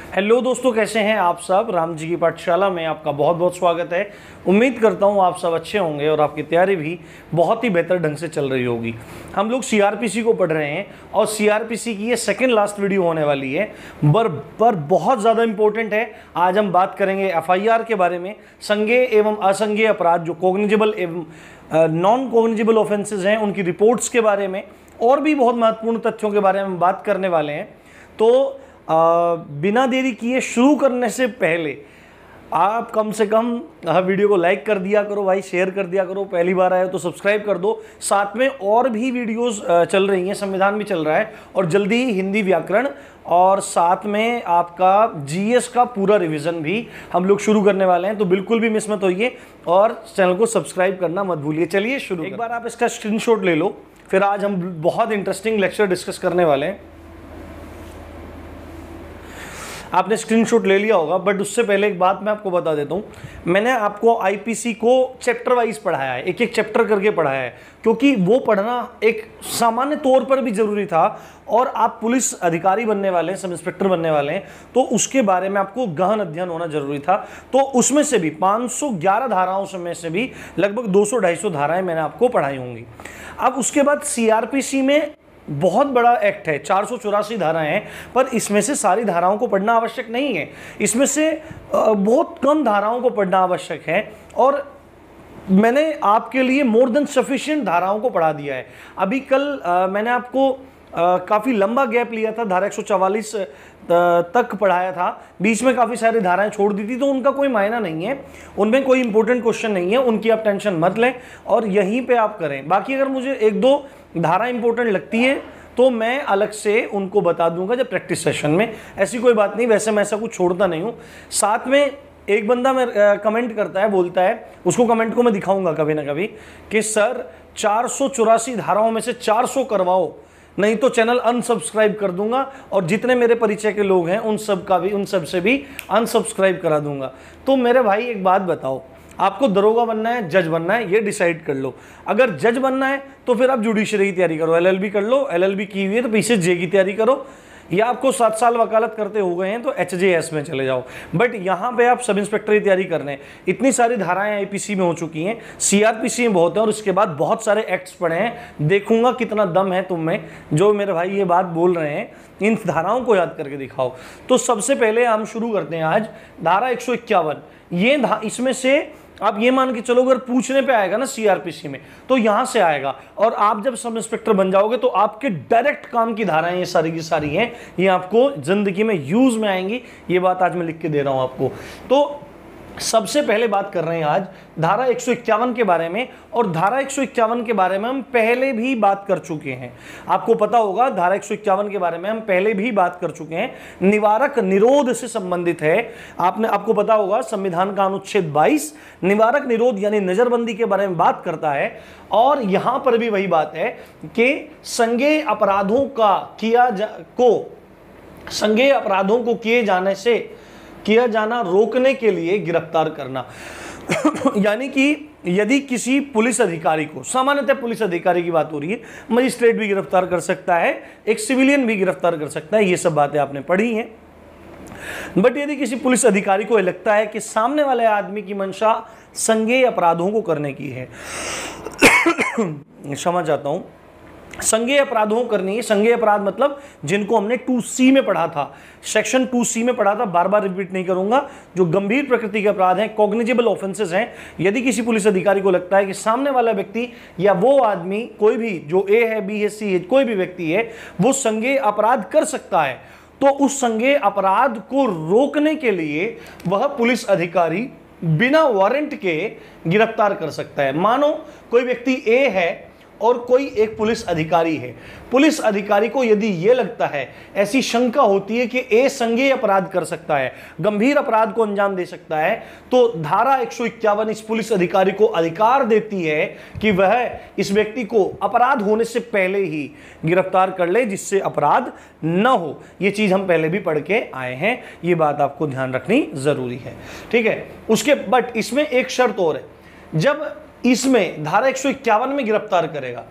Hello दोस्तों, कैसे हैं आप सब। राम जी की पाठशाला में आपका बहुत बहुत स्वागत है। उम्मीद करता हूं आप सब अच्छे होंगे और आपकी तैयारी भी बहुत ही बेहतर ढंग से चल रही होगी। हम लोग सीआरपीसी को पढ़ रहे हैं और सीआरपीसी की ये सेकंड लास्ट वीडियो होने वाली है, पर बहुत ज़्यादा इंपॉर्टेंट है। आज हम बात करेंगे एफआईआर के बारे में, संज्ञेय एवं असंज्ञेय अपराध जो कोग्निजेबल एवं नॉन कोग्निजेबल ऑफेंसेज हैं उनकी रिपोर्ट्स के बारे में, और भी बहुत महत्वपूर्ण तथ्यों के बारे में हम बात करने वाले हैं। तो बिना देरी किए शुरू करने से पहले आप कम से कम वीडियो को लाइक कर दिया करो भाई, शेयर कर दिया करो। पहली बार आए तो सब्सक्राइब कर दो। साथ में और भी वीडियोस चल रही हैं, संविधान भी चल रहा है और जल्दी ही हिंदी व्याकरण और साथ में आपका जीएस का पूरा रिवीजन भी हम लोग शुरू करने वाले हैं। तो बिल्कुल भी मिस मत होइए और चैनल को सब्सक्राइब करना मत भूलिए। चलिए शुरू। एक बार आप इसका स्क्रीनशॉट ले लो, फिर आज हम बहुत इंटरेस्टिंग लेक्चर डिस्कस करने वाले हैं। आपने स्क्रीनशॉट ले लिया होगा, बट उससे पहले एक बात मैं आपको बता देता हूं। मैंने आपको आईपीसी को चैप्टर वाइज पढ़ाया है, एक एक चैप्टर करके पढ़ाया है, क्योंकि वो पढ़ना एक सामान्य तौर पर भी जरूरी था। और आप पुलिस अधिकारी बनने वाले हैं, सब इंस्पेक्टर बनने वाले हैं, तो उसके बारे में आपको गहन अध्ययन होना जरूरी था। तो उसमें से भी 511 धाराओं में से भी लगभग 200-250 धाराएं मैंने आपको पढ़ाई होंगी। अब उसके बाद सीआरपीसी में बहुत बड़ा एक्ट है, 484 धाराएं हैं, पर इसमें से सारी धाराओं को पढ़ना आवश्यक नहीं है। इसमें से बहुत कम धाराओं को पढ़ना आवश्यक है और मैंने आपके लिए मोर देन सफिशिएंट धाराओं को पढ़ा दिया है। अभी कल मैंने आपको काफ़ी लंबा गैप लिया था, धारा 144 तक पढ़ाया था, बीच में काफ़ी सारी धाराएं छोड़ दी थी, तो उनका कोई मायना नहीं है, उनमें कोई इंपॉर्टेंट क्वेश्चन नहीं है, उनकी आप टेंशन मत लें और यहीं पे आप करें। बाकी अगर मुझे एक दो धारा इंपॉर्टेंट लगती है तो मैं अलग से उनको बता दूंगा जब प्रैक्टिस सेशन में, ऐसी कोई बात नहीं। वैसे मैं ऐसा कुछ छोड़ता नहीं हूँ। साथ में एक बंदा मैं कमेंट करता है, बोलता है, उसको कमेंट को मैं दिखाऊंगा कभी ना कभी कि सर 484 धाराओं में से 400 करवाओ, नहीं तो चैनल अनसब्सक्राइब कर दूंगा और जितने मेरे परिचय के लोग हैं उन सब से भी अनसब्सक्राइब करा दूंगा। तो मेरे भाई एक बात बताओ, आपको दरोगा बनना है, जज बनना है, ये डिसाइड कर लो। अगर जज बनना है तो फिर आप जुडिशरी की तैयारी करो, एलएलबी कर लो, एलएलबी की हुई है तो पीछे जे की तैयारी करो, या आपको 7 साल वकालत करते हो गए हैं तो एचजेएस में चले जाओ। बट यहाँ पे आप सब इंस्पेक्टर की तैयारी कर रहे हैं। इतनी सारी धाराएं आईपीसी में हो चुकी हैं, सीआरपीसी में बहुत है, और उसके बाद बहुत सारे एक्ट्स पड़े हैं। देखूंगा कितना दम है तुम में, जो मेरे भाई ये बात बोल रहे हैं, इन धाराओं को याद करके दिखाओ। तो सबसे पहले हम शुरू करते हैं आज धारा 151। ये इसमें से आप ये मान के चलो, अगर पूछने पे आएगा ना सीआरपीसी में तो यहां से आएगा, और आप जब सब इंस्पेक्टर बन जाओगे तो आपके डायरेक्ट काम की धाराएं ये सारी की सारी हैं, ये आपको जिंदगी में यूज में आएंगी। ये बात आज मैं लिख के दे रहा हूं आपको। तो सबसे पहले बात कर रहे हैं आज धारा 151 के बारे में, और धारा 151 के बारे में हम पहले भी बात कर चुके हैं। आपको पता होगा धारा 151 के बारे में हम पहले भी बात कर चुके हैं। निवारक निरोध से संबंधित है। आपको पता होगा संविधान का अनुच्छेद 22 निवारक निरोध यानी नजरबंदी के बारे में बात करता है। और यहां पर भी वही बात है कि संज्ञेय अपराधों को किया जाना रोकने के लिए गिरफ्तार करना। यानी कि यदि किसी पुलिस अधिकारी को, सामान्यतः पुलिस अधिकारी की बात हो रही है, मजिस्ट्रेट भी गिरफ्तार कर सकता है, एक सिविलियन भी गिरफ्तार कर सकता है, ये सब बातें आपने पढ़ी हैं। बट यदि किसी पुलिस अधिकारी को लगता है कि सामने वाले आदमी की मंशा संज्ञेय अपराधों को करने की है, क्षमा चाहता हूं, संज्ञेय अपराधों करनी है। संज्ञेय अपराध मतलब जिनको हमने 2C में पढ़ा था, सेक्शन 2C में पढ़ा था, बार बार रिपीट नहीं करूंगा। जो गंभीर प्रकृति के अपराध हैं, कॉग्निजेबल ऑफेंसेस हैं, यदि किसी पुलिस अधिकारी को लगता है कि सामने वाला व्यक्ति या वो आदमी, कोई भी जो ए है, बी है, सी है, कोई भी व्यक्ति है, वो संज्ञेय अपराध कर सकता है, तो उस संज्ञेय अपराध को रोकने के लिए वह पुलिस अधिकारी बिना वारंट के गिरफ्तार कर सकता है। मानो कोई व्यक्ति ए है और कोई एक पुलिस अधिकारी है। पुलिस अधिकारी को यदि यह लगता है, ऐसी शंका होती है कि ए संज्ञेय अपराध कर सकता है, गंभीर अपराध को अंजाम दे सकता है, तो धारा 151 इस पुलिस अधिकारी को अधिकार देती है कि वह इस व्यक्ति को अपराध होने से पहले ही गिरफ्तार कर ले, जिससे अपराध न हो। यह चीज हम पहले भी पढ़ के आए हैं, ये बात आपको ध्यान रखनी जरूरी है, ठीक है। उसके बट इसमें एक शर्त और है, जब इसमें धारा 151 में गिरफ्तार करेगा,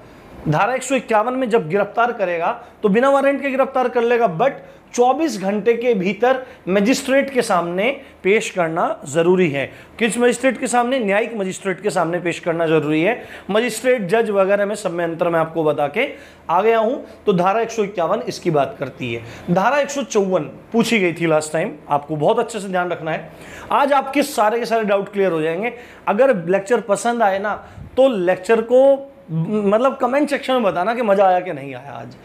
धारा 151 में जब गिरफ्तार करेगा तो बिना वारंट के गिरफ्तार कर लेगा, बट 24 घंटे के भीतर मजिस्ट्रेट के सामने पेश करना जरूरी है। किस मजिस्ट्रेट के सामने? न्यायिक मजिस्ट्रेट के सामने पेश करना जरूरी है। मजिस्ट्रेट, जज वगैरह में सब में अंतर मैं आपको बता के आ गया हूं। तो धारा 151 इसकी बात करती है। धारा 154 पूछी गई थी लास्ट टाइम, आपको बहुत अच्छे से ध्यान रखना है। आज आपके सारे के सारे डाउट क्लियर हो जाएंगे। अगर लेक्चर पसंद आए ना तो लेक्चर को मतलब कमेंट सेक्शन में बताना कि मजा आया कि नहीं आया। आज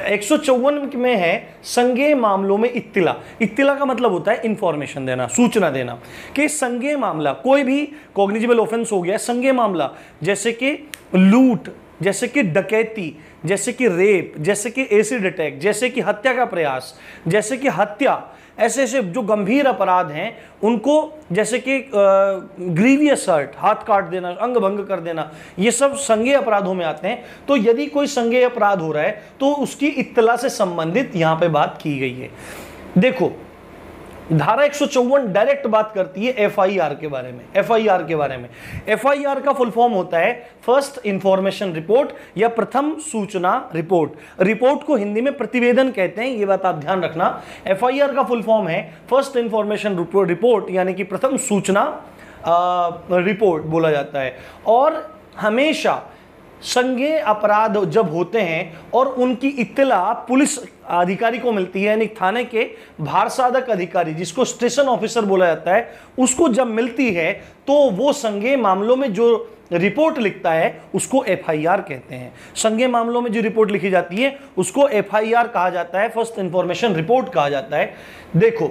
154 में है संज्ञेय मामलों में इत्तिला। इत्तिला का मतलब होता है इंफॉर्मेशन देना, सूचना देना कि संज्ञेय मामला कोई भी कॉग्निजेबल ऑफेंस हो गया, संज्ञेय मामला जैसे कि लूट, जैसे कि डकैती, जैसे कि रेप, जैसे कि एसिड अटैक, जैसे कि हत्या का प्रयास, जैसे कि हत्या, ऐसे ऐसे जो गंभीर अपराध हैं उनको, जैसे कि ग्रीवियस हर्ट, हाथ काट देना, अंग भंग कर देना, ये सब संज्ञेय अपराधों में आते हैं। तो यदि कोई संज्ञेय अपराध हो रहा है तो उसकी इत्तला से संबंधित यहां पे बात की गई है। देखो धारा 154 डायरेक्ट बात करती है एफआईआर के बारे में। एफआईआर के बारे में, एफआईआर का फुल फॉर्म होता है फर्स्ट इंफॉर्मेशन रिपोर्ट या प्रथम सूचना रिपोर्ट। रिपोर्ट को हिंदी में प्रतिवेदन कहते हैं, ये बात आप ध्यान रखना। एफआईआर का फुल फॉर्म है फर्स्ट इंफॉर्मेशन रिपोर्ट, यानी कि प्रथम सूचना रिपोर्ट बोला जाता है। और हमेशा संज्ञेय अपराध जब होते हैं और उनकी इत्तला पुलिस अधिकारी को मिलती है, यानी थाने के भारसाधक अधिकारी जिसको स्टेशन ऑफिसर बोला जाता है, उसको जब मिलती है तो वो संज्ञेय मामलों में जो रिपोर्ट लिखता है उसको एफआईआर कहते हैं। संज्ञेय मामलों में जो रिपोर्ट लिखी जाती है उसको एफआईआर कहा जाता है, फर्स्ट इंफॉर्मेशन रिपोर्ट कहा जाता है। देखो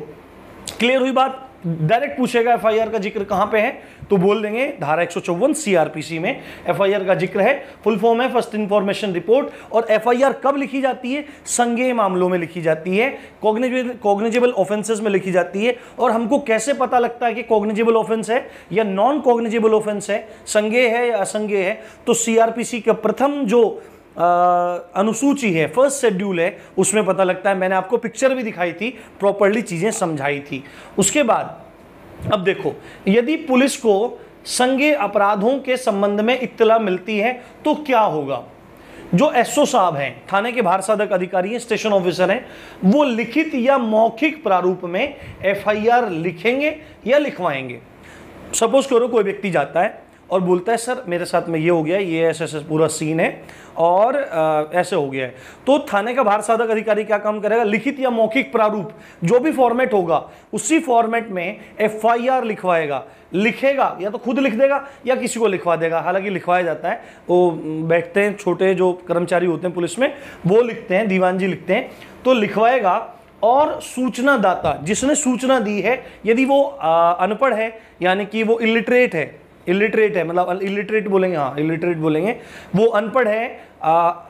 क्लियर हुई बात? डायरेक्ट पूछेगा एफआईआर का जिक्र कहां पे है तो बोल देंगे धारा 154 सीआरपीसी में एफआईआर का जिक्र है। फुल फॉर्म है फर्स्ट इंफॉर्मेशन रिपोर्ट। और एफआईआर कब लिखी जाती है? संज्ञेय मामलों में लिखी जाती है, कॉग्निजेबल ऑफेंसेस में लिखी जाती है। और हमको कैसे पता लगता है कि कॉग्निजेबल ऑफेंस है या नॉन कॉग्निजेबल ऑफेंस है, संज्ञेय है या असंज्ञेय है? तो सीआरपीसी का प्रथम जो अनुसूची है, फर्स्ट शेड्यूल है, उसमें पता लगता है। मैंने आपको पिक्चर भी दिखाई थी, प्रॉपर्ली चीजें समझाई थी। उसके बाद अब देखो, यदि पुलिस को संज्ञेय अपराधों के संबंध में इत्तला मिलती है तो क्या होगा? जो एसओ साहब हैं, थाने के भारसाधक अधिकारी हैं, स्टेशन ऑफिसर हैं, वो लिखित या मौखिक प्रारूप में एफआईआर लिखेंगे या लिखवाएंगे। सपोज करो कोई व्यक्ति जाता है और बोलता है सर मेरे साथ में ये हो गया, ये ऐसे ऐसे पूरा सीन है और ऐसे हो गया है। तो थाने का भारसाधक अधिकारी क्या काम करेगा? लिखित या मौखिक प्रारूप जो भी फॉर्मेट होगा उसी फॉर्मेट में एफआईआर लिखवाएगा। लिखेगा या तो खुद लिख देगा या किसी को लिखवा देगा। हालांकि लिखवाया जाता है, वो बैठते हैं छोटे जो कर्मचारी होते हैं पुलिस में, वो लिखते हैं, दीवान जी लिखते हैं। तो लिखवाएगा और सूचना दाता जिसने सूचना दी है, यदि वो अनपढ़ है यानी कि वो इलिटरेट है, मतलब इलिटरेट बोलेंगे, हाँ इलिटरेट बोलेंगे, वो अनपढ़ है,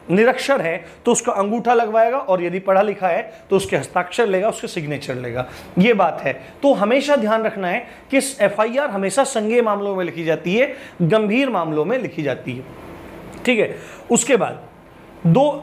निरक्षर है, तो उसका अंगूठा लगवाएगा। और यदि पढ़ा लिखा है तो उसके हस्ताक्षर लेगा, उसके सिग्नेचर लेगा। ये बात है। तो हमेशा ध्यान रखना है कि एफआईआर हमेशा संज्ञेय मामलों में लिखी जाती है, गंभीर मामलों में लिखी जाती है। ठीक है। उसके बाद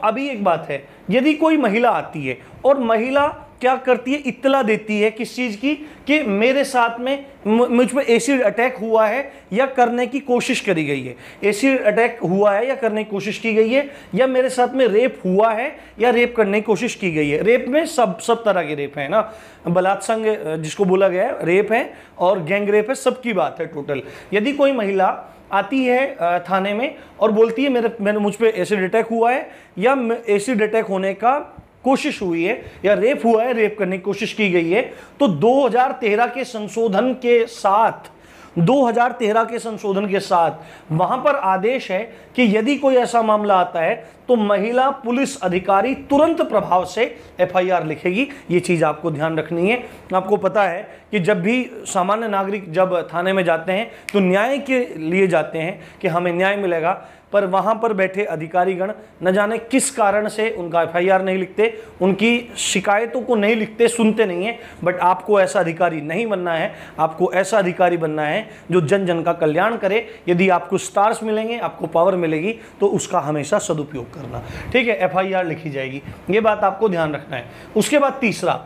अभी एक बात है, यदि कोई महिला आती है और महिला क्या करती है? इत्तला देती है किस चीज की? कि मेरे साथ में मुझ पर एसिड अटैक हुआ है या करने की कोशिश करी गई है। एसिड अटैक हुआ है या करने की कोशिश की गई है, या मेरे साथ में रेप हुआ है या रेप करने की कोशिश की गई है। रेप में सब तरह के रेप है ना, बलात्संग जिसको बोला गया है रेप है और गैंग रेप है, सबकी बात है टोटल। यदि कोई महिला आती है थाने में और बोलती है मेरे मुझ पे एसिड अटैक हुआ है या एसिड अटैक होने का कोशिश हुई है या रेप हुआ है, रेप करने की कोशिश की गई है, तो 2013 के संशोधन के साथ 2013 के संशोधन के साथ वहां पर आदेश है कि यदि कोई ऐसा मामला आता है तो महिला पुलिस अधिकारी तुरंत प्रभाव से एफआईआर लिखेगी। ये चीज आपको ध्यान रखनी है। आपको पता है कि जब भी सामान्य नागरिक जब थाने में जाते हैं तो न्याय के लिए जाते हैं कि हमें न्याय मिलेगा, पर वहां पर बैठे अधिकारीगण न जाने किस कारण से उनका एफआईआर नहीं लिखते, उनकी शिकायतों को नहीं लिखते, सुनते नहीं है। बट आपको ऐसा अधिकारी नहीं बनना है, आपको ऐसा अधिकारी बनना है जो जन जन का कल्याण करे। यदि आपको स्टार्स मिलेंगे, आपको पावर मिलेगी, तो उसका हमेशा सदुपयोग करना। ठीक है, एफआईआर लिखी जाएगी, ये बात आपको ध्यान रखना है। उसके बाद तीसरा,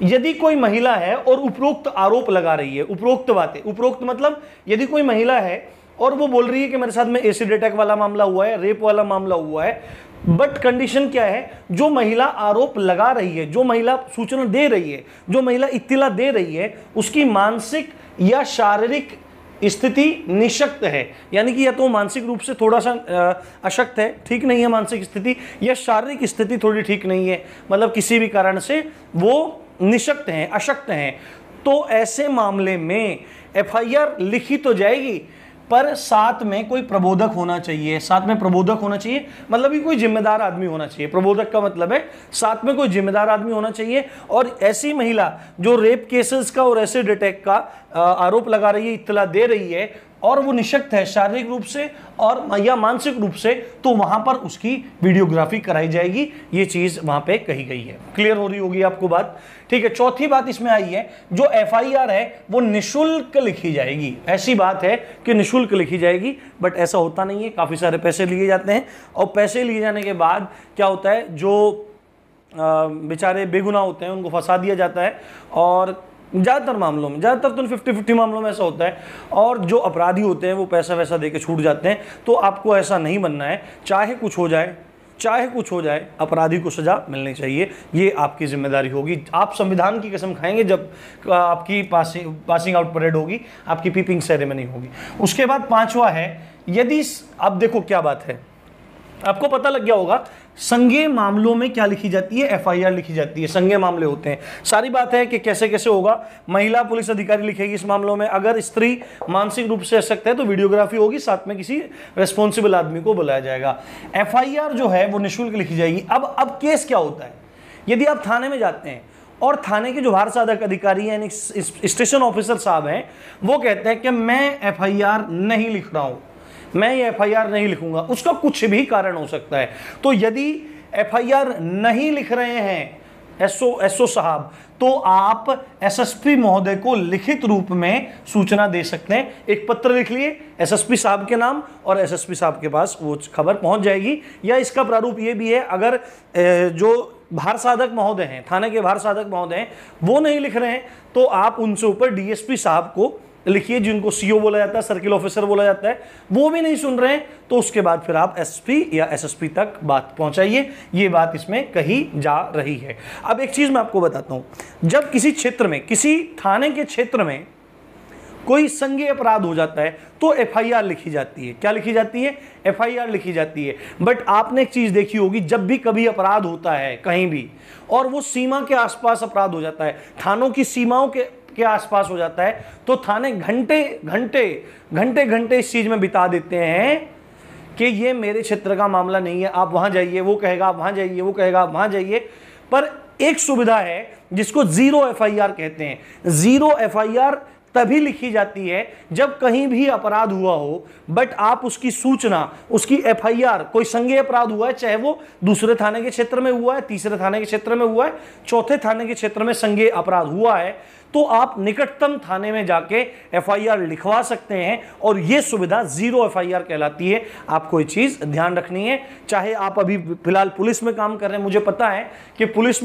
यदि कोई महिला है और उपरोक्त आरोप लगा रही है, उपरोक्त बातें, उपरोक्त मतलब यदि कोई महिला है और वो बोल रही है कि मेरे साथ में एसिड अटैक वाला मामला हुआ है, रेप वाला मामला हुआ है, बट कंडीशन क्या है, जो महिला आरोप लगा रही है, जो महिला सूचना दे रही है, जो महिला इत्तिला दे रही है, उसकी मानसिक या शारीरिक स्थिति निशक्त है, यानी कि या तो मानसिक रूप से थोड़ा सा अशक्त है, ठीक नहीं है मानसिक स्थिति, या शारीरिक स्थिति थोड़ी ठीक नहीं है, मतलब किसी भी कारण से वो निशक्त हैं, अशक्त हैं, तो ऐसे मामले में एफआईआर लिखी तो जाएगी, पर साथ में कोई प्रबोधक होना चाहिए। साथ में प्रबोधक होना चाहिए मतलब कि कोई जिम्मेदार आदमी होना चाहिए। प्रबोधक का मतलब है साथ में कोई जिम्मेदार आदमी होना चाहिए। और ऐसी महिला जो रेप केसेस का और एसिड अटैक का आरोप लगा रही है, इत्तला दे रही है, और वो निशक्त है शारीरिक रूप से और या मानसिक रूप से, तो वहां पर उसकी वीडियोग्राफी कराई जाएगी। ये चीज वहां पे कही गई है। क्लियर हो रही होगी आपको बात? ठीक है। चौथी बात इसमें आई है, जो एफआईआर है वो निशुल्क लिखी जाएगी। ऐसी बात है कि निशुल्क लिखी जाएगी, बट ऐसा होता नहीं है, काफी सारे पैसे लिए जाते हैं, और पैसे लिए जाने के बाद क्या होता है, जो बेचारे बेगुनाह होते हैं उनको फंसा दिया जाता है। और ज़्यादातर मामलों में, ज़्यादातर तो 50-50 मामलों में ऐसा होता है, और जो अपराधी होते हैं वो पैसा वैसा दे के छूट जाते हैं। तो आपको ऐसा नहीं बनना है, चाहे कुछ हो जाए, चाहे कुछ हो जाए, अपराधी को सजा मिलनी चाहिए, ये आपकी जिम्मेदारी होगी। आप संविधान की कसम खाएंगे जब आपकी पासिंग आउट परेड होगी, आपकी पीपिंग सेरेमनी होगी। उसके बाद पांचवा है, यदि अब देखो क्या बात है, आपको पता लग गया होगा संज्ञेय मामलों में क्या लिखी जाती है, एफआईआर लिखी जाती है। संज्ञेय मामले होते हैं, सारी बात है कि कैसे कैसे होगा। महिला पुलिस अधिकारी लिखेगी इस मामलों में, अगर स्त्री मानसिक रूप से अशक्त है तो वीडियोग्राफी होगी, साथ में किसी रेस्पॉन्सिबल आदमी को बुलाया जाएगा। एफआईआर जो है वो निःशुल्क लिखी जाएगी। अब केस क्या होता है, यदि आप थाने में जाते हैं और थाने के जो भार साधक अधिकारी यानी स्टेशन ऑफिसर साहब हैं, वो कहते हैं कि मैं एफआईआर नहीं लिख रहा हूं, मैं ये एफआईआर नहीं लिखूंगा, उसका कुछ भी कारण हो सकता है। तो यदि एफआईआर नहीं लिख रहे हैं एसओ साहब, तो आप एसएसपी महोदय को लिखित रूप में सूचना दे सकते हैं। एक पत्र लिख लिए एसएसपी साहब के नाम, और एसएसपी साहब के पास वो खबर पहुंच जाएगी। या इसका प्रारूप ये भी है, अगर जो भार साधक महोदय हैं, थाने के भार साधक महोदय हैं, वो नहीं लिख रहे हैं, तो आप उनसे ऊपर डीएसपी साहब को लिखिए, जिनको सीओ बोला जाता है, सर्किल ऑफिसर बोला जाता है, वो भी नहीं सुन रहे हैं, तो उसके बाद फिर आप एसपी या एसएसपी तक बात पहुंचाइए। ये बात इसमें कही जा रही है। अब एक चीज मैं आपको बताता हूं, जब किसी क्षेत्र में, किसी थाने के क्षेत्र में कोई संज्ञेय अपराध हो जाता है तो एफआईआर लिखी जाती है। क्या लिखी जाती है? एफआईआर लिखी जाती है। बट आपने एक चीज देखी होगी, जब भी कभी अपराध होता है कहीं भी, और वो सीमा के आसपास अपराध हो जाता है, थानों की सीमाओं के आसपास हो जाता है, तो थाने घंटे इस चीज में बिता देते हैं कि ये मेरे क्षेत्र का मामला नहीं है, आप वहां जाइए, वो कहेगा आप वहां जाइए, वो कहेगा आप वहां जाइए। पर एक सुविधा है जिसको जीरो एफआईआर कहते हैं। जीरो एफआईआर तभी लिखी जाती है जब कहीं भी अपराध हुआ हो, बट आप उसकी सूचना, उसकी एफआईआर, कोई संज्ञेय अपराध हुआ है, चाहे वो दूसरे थाने के क्षेत्र में हुआ है, तीसरे थाने के क्षेत्र में हुआ है, चौथे थाने के क्षेत्र में संज्ञेय अपराध हुआ है, तो आप निकटतम थाने में जाके एफआईआर लिखवा सकते हैं। और यह सुविधा जीरो एफआईआर कहलाती है। आपको ये चीज ध्यान रखनी है। चाहे आप अभी फिलहाल पुलिस में काम कर रहे हैं, मुझे पता है कि पुलिस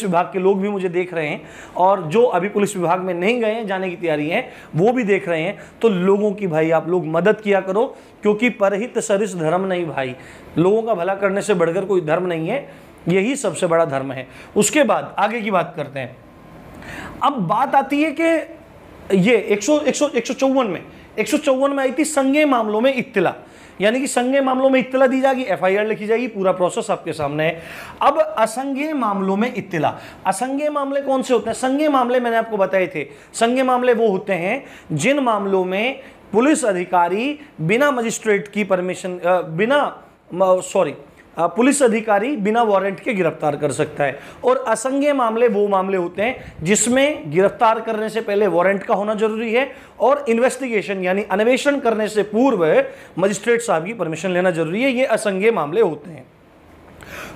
विभाग के लोग भी मुझे देख रहे हैं, और जो अभी पुलिस विभाग में नहीं गए हैं, जाने की तैयारी है, वो भी देख रहे हैं। तो लोगों की भाई आप लोग मदद किया करो, क्योंकि परहित सरिस धर्म नहीं भाई, लोगों का भला करने से बढ़कर कोई धर्म नहीं है, यही सबसे बड़ा धर्म है। उसके बाद आगे की बात करते हैं। अब बात आती है कि ये 154 में आई थी संज्ञेय मामलों में इत्तिला, यानी कि संज्ञेय मामलों में इत्तिला दी जाएगी, एफआईआर लिखी जाएगी, पूरा प्रोसेस आपके सामने है। अब असंज्ञेय मामलों में इत्तिला, असंज्ञेय मामले कौन से होते हैं? संज्ञेय मामले मैंने आपको बताए थे। संज्ञेय मामले वो होते हैं जिन मामलों में पुलिस अधिकारी बिना मजिस्ट्रेट की परमिशन, पुलिस अधिकारी बिना वारंट के गिरफ्तार कर सकता है। और असंज्ञेय मामले वो मामले होते हैं जिसमें गिरफ्तार करने से पहले वारंट का होना जरूरी है, और इन्वेस्टिगेशन यानी अन्वेषण करने से पूर्व मजिस्ट्रेट साहब की परमिशन लेना जरूरी है। ये असंज्ञेय मामले होते हैं।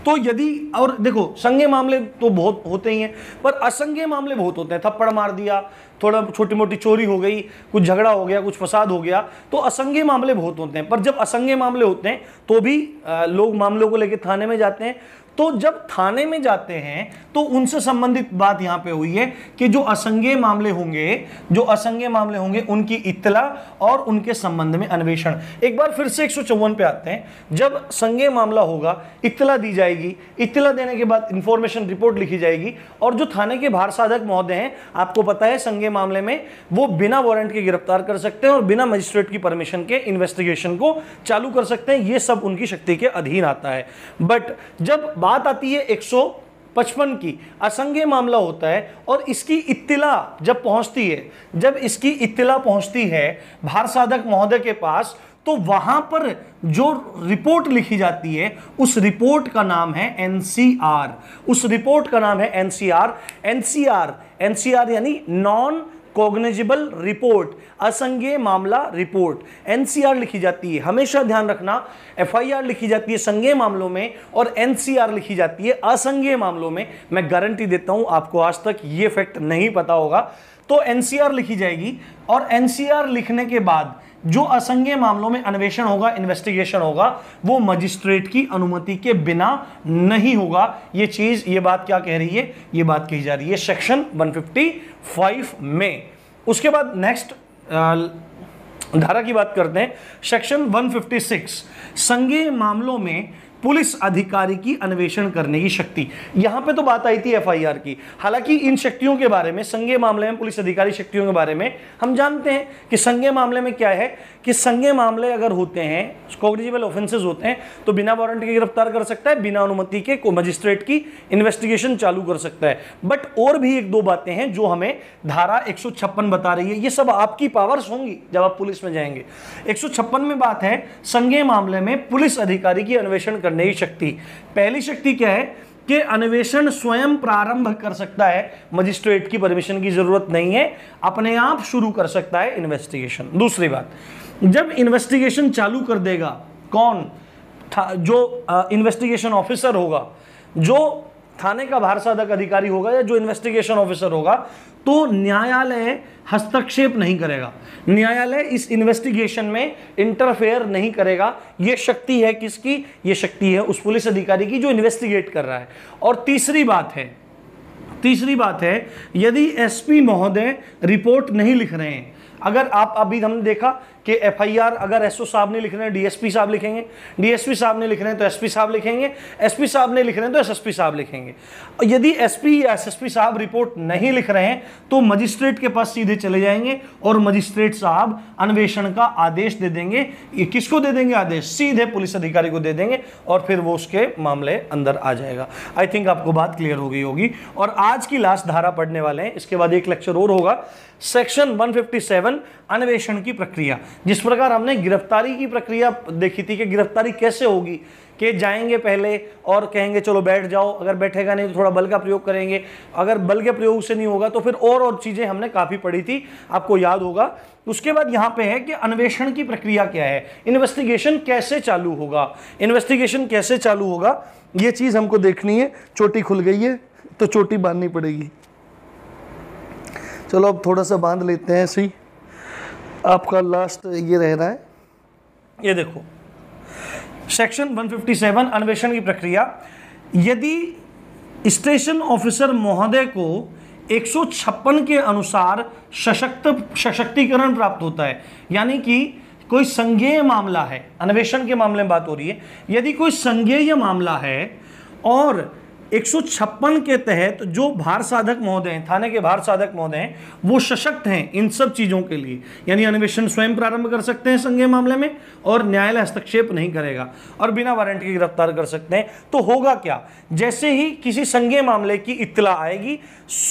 तो यदि, और देखो संज्ञेय मामले तो बहुत होते ही हैं, पर असंज्ञेय मामले बहुत होते हैं। थप्पड़ मार दिया, थोड़ा छोटी मोटी चोरी हो गई, कुछ झगड़ा हो गया, कुछ फसाद हो गया, तो असंज्ञेय मामले बहुत होते हैं। पर जब असंज्ञेय मामले होते हैं तो भी लोग मामलों को लेकर थाने में जाते हैं, तो जब थाने में जाते हैं तो उनसे संबंधित बात यहां पे हुई है कि जो असंज्ञेय मामले होंगे उनकी इत्तला और उनके संबंध में अन्वेषण। एक बार फिर से 154 पे आते हैं। जब संज्ञेय मामला होगा, इत्तला दी जाएगी, इत्तला देने के बाद इंफॉर्मेशन रिपोर्ट लिखी जाएगी, और जो थाने के भार साधक महोदय हैं, आपको पता है संज्ञेय मामले में वो बिना वारंट के गिरफ्तार कर सकते हैं और बिना मजिस्ट्रेट की परमिशन के इन्वेस्टिगेशन को चालू कर सकते हैं। ये सब उनकी शक्ति के अधीन आता है। बट जब बात आती है 155 की, असंज्ञेय मामला होता है और इसकी इत्तिला जब इसकी इत्तिला पहुंचती है भार साधक महोदय के पास, तो वहां पर जो रिपोर्ट लिखी जाती है उस रिपोर्ट का नाम है एनसीआर यानी नॉन कॉग्निजेबल रिपोर्ट, असंज्ञेय मामला रिपोर्ट, एनसीआर लिखी जाती है। हमेशा ध्यान रखना, एफआईआर लिखी जाती है संज्ञेय मामलों में और एनसीआर लिखी जाती है असंज्ञेय मामलों में। मैं गारंटी देता हूं आपको आज तक ये फैक्ट नहीं पता होगा। तो एनसीआर लिखी जाएगी और एनसीआर लिखने के बाद जो असंज्ञेय मामलों में अन्वेषण होगा, इन्वेस्टिगेशन होगा, वो मजिस्ट्रेट की अनुमति के बिना नहीं होगा। ये बात क्या कह रही है? ये बात कही जा रही है सेक्शन 155 में। उसके बाद नेक्स्ट धारा की बात करते हैं, सेक्शन 156, संज्ञेय मामलों में पुलिस अधिकारी की अन्वेषण करने की शक्ति। यहां पे तो बात आई थी एफआईआर की, हालांकि इन शक्तियों के बारे में, संज्ञेय मामले में पुलिस अधिकारी शक्तियों के बारे में हम जानते हैं कि संज्ञेय मामले में क्या है कि संज्ञेय मामले अगर होते हैं, कॉग्निजेबल ऑफेंसेस होते हैं, तो बिना वारंट के गिरफ्तार कर सकता है, बिना अनुमति के मजिस्ट्रेट की इन्वेस्टिगेशन चालू कर सकता है। बट और भी एक दो बातें हैं जो हमें धारा 156 बता रही है। ये सब आपकी पावर्स होंगी जब आप पुलिस में जाएंगे। 156 में बात है संज्ञेय मामले में पुलिस अधिकारी की अन्वेषण करने की शक्ति। पहली शक्ति क्या है कि अन्वेषण स्वयं प्रारंभ कर सकता है, मजिस्ट्रेट की परमिशन की जरूरत नहीं है, अपने आप शुरू कर सकता है इन्वेस्टिगेशन। दूसरी बात, जब इन्वेस्टिगेशन चालू कर देगा कौन? जो इन्वेस्टिगेशन ऑफिसर होगा, जो थाने का भार साधक अधिकारी होगा या जो इन्वेस्टिगेशन ऑफिसर होगा, तो न्यायालय हस्तक्षेप नहीं करेगा, न्यायालय इस इन्वेस्टिगेशन में इंटरफेयर नहीं करेगा। ये शक्ति है किसकी? ये शक्ति है उस पुलिस अधिकारी की जो इन्वेस्टिगेट कर रहा है। और तीसरी बात है यदि एसपी महोदय रिपोर्ट नहीं लिख रहे हैं, अगर आप अभी हमने देखा कि एफआईआर अगर एसओ साहब ने लिख रहे हैं डीएसपी साहब लिखेंगे, डीएसपी साहब ने लिख रहे हैं तो एसपी साहब लिखेंगे, एसपी साहब ने लिख रहे हैं तो एसएसपी साहब लिखेंगे। यदि एसपी या एसएसपी साहब रिपोर्ट नहीं लिख रहे हैं तो मजिस्ट्रेट के पास सीधे चले जाएंगे और मजिस्ट्रेट साहब अन्वेषण का आदेश दे देंगे। किसको दे देंगे आदेश? सीधे पुलिस अधिकारी को दे देंगे और फिर वो उसके मामले अंदर आ जाएगा। आई थिंक आपको बात क्लियर हो गई होगी। और आज की लास्ट धारा पढ़ने वाले हैं, इसके बाद एक लेक्चर और होगा। सेक्शन 157 अन्वेषण की प्रक्रिया। जिस प्रकार हमने गिरफ्तारी की प्रक्रिया देखी थी कि गिरफ्तारी कैसे होगी, कि जाएंगे पहले और कहेंगे चलो बैठ जाओ, अगर बैठेगा नहीं तो थोड़ा बल का प्रयोग करेंगे, अगर बल के प्रयोग से नहीं होगा तो फिर और चीजें हमने काफी पढ़ी थी, आपको याद होगा। उसके बाद यहां पे है कि अन्वेषण की प्रक्रिया क्या है, इन्वेस्टिगेशन कैसे चालू होगा, इन्वेस्टिगेशन कैसे चालू होगा, ये चीज हमको देखनी है। चोटी खुल गई है तो चोटी बांधनी पड़ेगी। चलो अब थोड़ा सा बांध लेते हैं, ऐसे ही आपका लास्ट ये रह रहा है। ये देखो सेक्शन 157 अन्वेषण की प्रक्रिया। यदि स्टेशन ऑफिसर महोदय को 156 के अनुसार सशक्तिकरण प्राप्त होता है, यानी कि कोई संज्ञेय मामला है, अन्वेषण के मामले में बात हो रही है, यदि कोई संज्ञेय मामला है और 156 के तहत जो भार साधक महोदय हैं, थाने के भार साधक महोदय हैं, वो सशक्त हैं इन सब चीजों के लिए, यानी अन्वेषण स्वयं प्रारंभ कर सकते हैं संज्ञेय मामले में और न्यायालय हस्तक्षेप नहीं करेगा और बिना वारंट के गिरफ्तार कर सकते हैं। तो होगा क्या, जैसे ही किसी संज्ञेय मामले की इत्तला आएगी,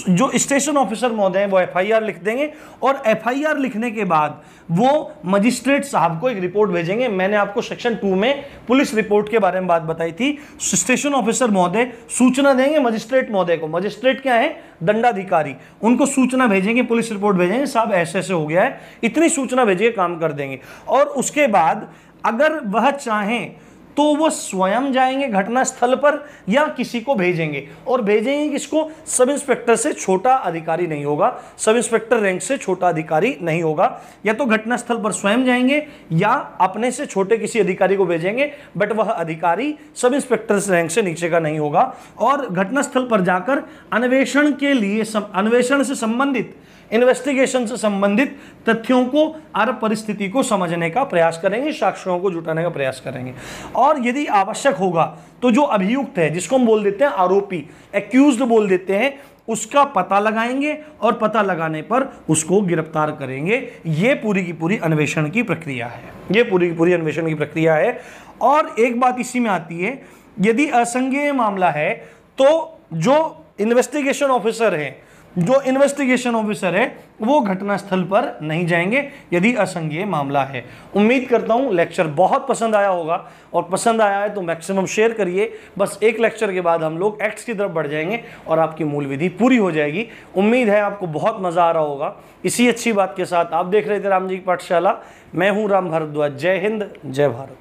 जो स्टेशन ऑफिसर महोदय हैं वो एफआईआर लिख देंगे और एफआईआर लिखने के बाद वो मजिस्ट्रेट साहब को एक रिपोर्ट भेजेंगे। मैंने आपको सेक्शन 2 में पुलिस रिपोर्ट के बारे में बात बताई थी। स्टेशन ऑफिसर महोदय सूचना देंगे मजिस्ट्रेट महोदय को, मजिस्ट्रेट क्या है? दंडाधिकारी, उनको सूचना भेजेंगे, पुलिस रिपोर्ट भेजेंगे, साहब ऐसे ऐसे हो गया है, इतनी सूचना भेजिए, काम कर देंगे। और उसके बाद अगर वह चाहें तो वो स्वयं जाएंगे घटनास्थल पर या किसी को भेजेंगे, और भेजेंगे किसको? सब इंस्पेक्टर से छोटा अधिकारी नहीं होगा, सब इंस्पेक्टर रैंक से छोटा अधिकारी नहीं होगा। या तो घटनास्थल पर स्वयं जाएंगे या अपने से छोटे किसी अधिकारी को भेजेंगे, बट वह अधिकारी सब इंस्पेक्टर रैंक से नीचे का नहीं होगा। और घटनास्थल पर जाकर अन्वेषण के लिए अन्वेषण से संबंधित, इन्वेस्टिगेशन से संबंधित तथ्यों को और परिस्थिति को समझने का प्रयास करेंगे, साक्ष्यों को जुटाने का प्रयास करेंगे। और यदि आवश्यक होगा तो जो अभियुक्त है, जिसको हम बोल देते हैं आरोपी, एक्यूज्ड बोल देते हैं, उसका पता लगाएंगे और पता लगाने पर उसको गिरफ्तार करेंगे। ये पूरी की पूरी अन्वेषण की प्रक्रिया है, ये पूरी की पूरी अन्वेषण की प्रक्रिया है। और एक बात इसी में आती है, यदि असंज्ञेय मामला है तो जो इन्वेस्टिगेशन ऑफिसर है, जो इन्वेस्टिगेशन ऑफिसर है वो घटनास्थल पर नहीं जाएंगे यदि असंज्ञेय मामला है। उम्मीद करता हूं लेक्चर बहुत पसंद आया होगा, और पसंद आया है तो मैक्सिमम शेयर करिए। बस एक लेक्चर के बाद हम लोग एक्ट्स की तरफ बढ़ जाएंगे और आपकी मूल विधि पूरी हो जाएगी। उम्मीद है आपको बहुत मजा आ रहा होगा। इसी अच्छी बात के साथ आप देख रहे थे राम जी की पाठशाला। मैं हूं राम भारद्वाज। जय हिंद, जय भारत।